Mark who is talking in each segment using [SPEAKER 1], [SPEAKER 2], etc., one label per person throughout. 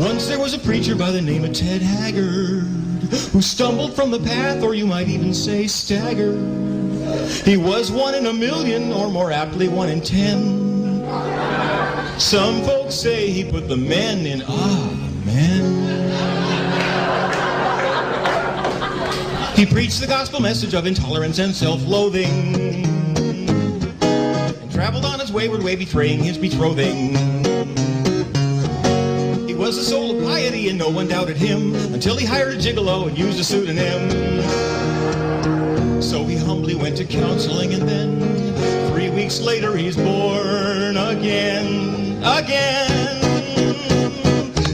[SPEAKER 1] Once there was a preacher by the name of Ted Haggard who stumbled from the path, or you might even say staggered. He was 1 in a million, or more aptly 1 in 10. Some folks say he put the men in amen. He preached the gospel message of intolerance and self-loathing, and traveled on his wayward way betraying his betrothing. He was the soul of piety and no one doubted him, until he hired a gigolo and used a pseudonym. So he humbly went to counseling, and then 3 weeks later he's born again.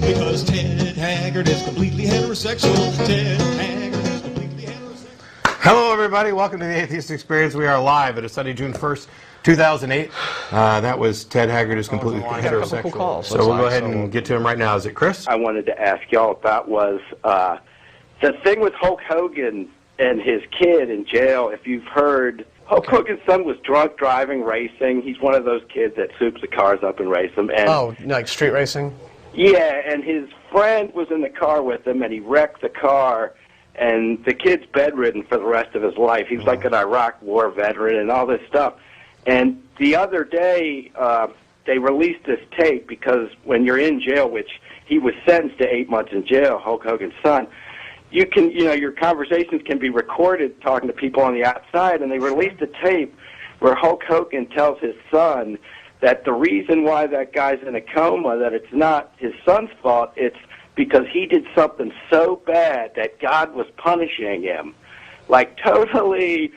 [SPEAKER 1] Because Ted Haggard is completely heterosexual. Ted Haggard is completely heterosexual.
[SPEAKER 2] Hello everybody, welcome to the Atheist Experience. We are live. It is Sunday, June 1st, 2008. That was Ted Haggard is completely heterosexual. So we'll go ahead and get to him right now. Is it Chris?
[SPEAKER 3] I wanted to ask y'all about was the thing with Hulk Hogan and his kid in jail. If you've heard, Hulk Hogan's son was drunk driving, racing. He's one of those kids that soups the cars up and race them. And
[SPEAKER 4] like street racing?
[SPEAKER 3] Yeah, and his friend was in the car with him, and he wrecked the car, and the kid's bedridden for the rest of his life. He was like an Iraq War veteran and all this stuff. And the other day, they released this tape because when you're in jail, which he was sentenced to 8 months in jail, Hulk Hogan's son, you can, your conversations can be recorded talking to people on the outside, and they released a tape where Hulk Hogan tells his son that the reason why that guy's in a coma, that it's not his son's fault, it's because he did something so bad that God was punishing him. Like, totally,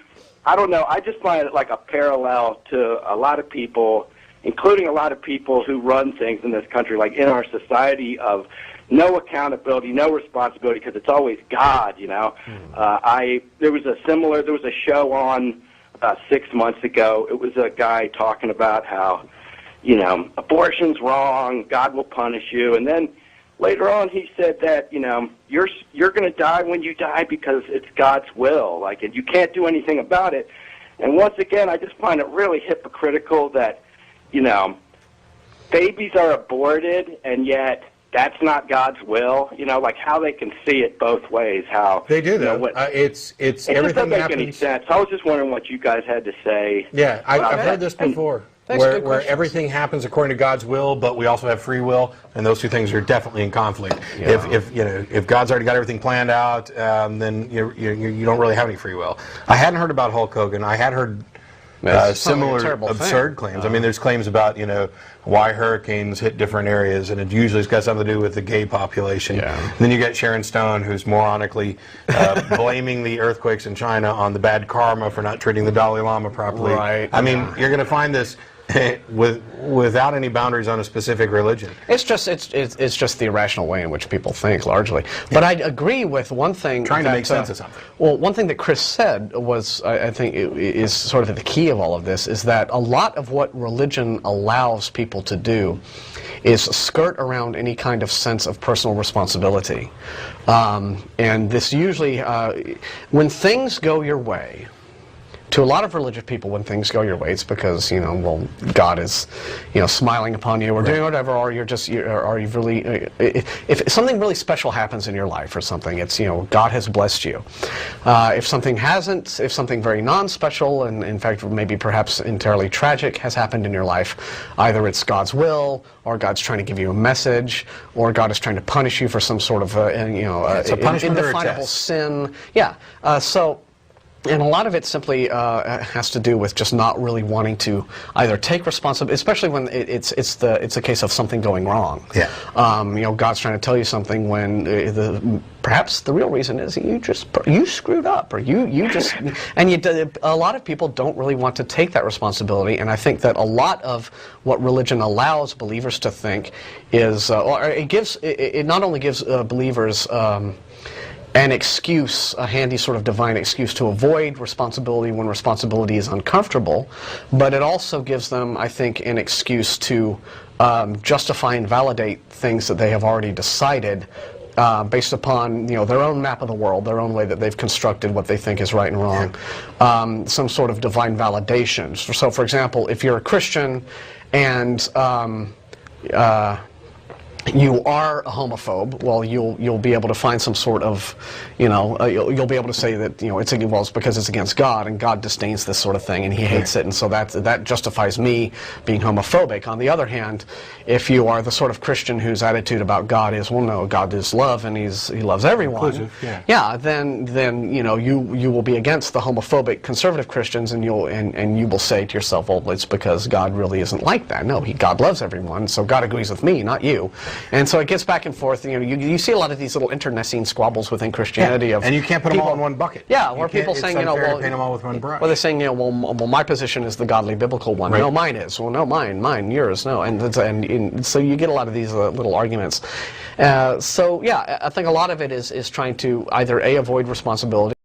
[SPEAKER 3] I don't know, I just find it like a parallel to a lot of people, including a lot of people who run things in this country, like in our society, of no accountability, no responsibility, because it's always God, There was a show on about 6 months ago. It was a guy talking about how, abortion's wrong, God will punish you, and then later on he said that, you're going to die when you die because it's God's will, and you can't do anything about it. And once again, I just find it really hypocritical that, babies are aborted, and yet that's not God's will, how they can see it both ways, how...
[SPEAKER 2] They do, though. It
[SPEAKER 3] just doesn't make any sense. I was just wondering what you guys had to say.
[SPEAKER 2] Yeah, I've heard this before, where everything happens according to God's will, but we also have free will, and those two things are definitely in conflict. Yeah. If God's already got everything planned out, then you don't really have any free will. I hadn't heard about Hulk Hogan. I had heard similar absurd claims. I mean, there's claims about, why hurricanes hit different areas, and it usually has got something to do with the gay population. Yeah. And then you got Sharon Stone, who's moronically blaming the earthquakes in China on the bad karma for not treating the Dalai Lama properly. Right. I mean, you're going to find this without any boundaries on a specific religion.
[SPEAKER 4] It's just the irrational way in which people think, largely. But I agree with one thing.
[SPEAKER 2] Trying to make sense of something.
[SPEAKER 4] Well, one thing that Chris said was, I think, is sort of the key of all of this, is that a lot of what religion allows people to do is skirt around any kind of sense of personal responsibility. And this usually, when things go your way, to a lot of religious people, when things go your way, it's because, God is, smiling upon you or doing whatever, or are you really, if something really special happens in your life or something, it's, God has blessed you. If something hasn't, if something very non-special, and in fact maybe perhaps entirely tragic has happened in your life, either it's God's will, or God's trying to give you a message, or God is trying to punish you for some sort of,
[SPEAKER 2] it's a punishment or a
[SPEAKER 4] indefinable
[SPEAKER 2] test.
[SPEAKER 4] sin. Yeah, and a lot of it simply has to do with just not really wanting to either take responsibility, especially when it's a case of something going wrong.
[SPEAKER 2] Yeah.
[SPEAKER 4] God's trying to tell you something when perhaps the real reason is you screwed up, or you just a lot of people don't really want to take that responsibility. And I think that a lot of what religion allows believers to think is, it not only gives believers an excuse, a handy sort of divine excuse to avoid responsibility when responsibility is uncomfortable, but it also gives them, I think, an excuse to justify and validate things that they have already decided based upon their own map of the world, their own way that they've constructed what they think is right and wrong, some sort of divine validation. So, for example, if you're a Christian and you are a homophobe, well, you'll be able to find some sort of, you'll be able to say that it's because it's against God, and God disdains this sort of thing, and He hates it, and so that justifies me being homophobic. On the other hand, if you are the sort of Christian whose attitude about God is, well, no, God is love, and He loves everyone.
[SPEAKER 2] Inclusive,
[SPEAKER 4] then you will be against the homophobic conservative Christians, and you will say to yourself, well, it's because God really isn't like that. No, God loves everyone, so God agrees with me, not you. And so it gets back and forth. You see a lot of these little internecine squabbles within Christianity.
[SPEAKER 2] And you can't put them all in one bucket.
[SPEAKER 4] Yeah, where people saying,
[SPEAKER 2] paint them all with one brush.
[SPEAKER 4] Well, they're saying, well, my position is the godly biblical one.
[SPEAKER 2] Right.
[SPEAKER 4] No, mine is. Well, no, mine, yours, no. And so you get a lot of these little arguments. So yeah, I think a lot of it is trying to either avoid responsibility.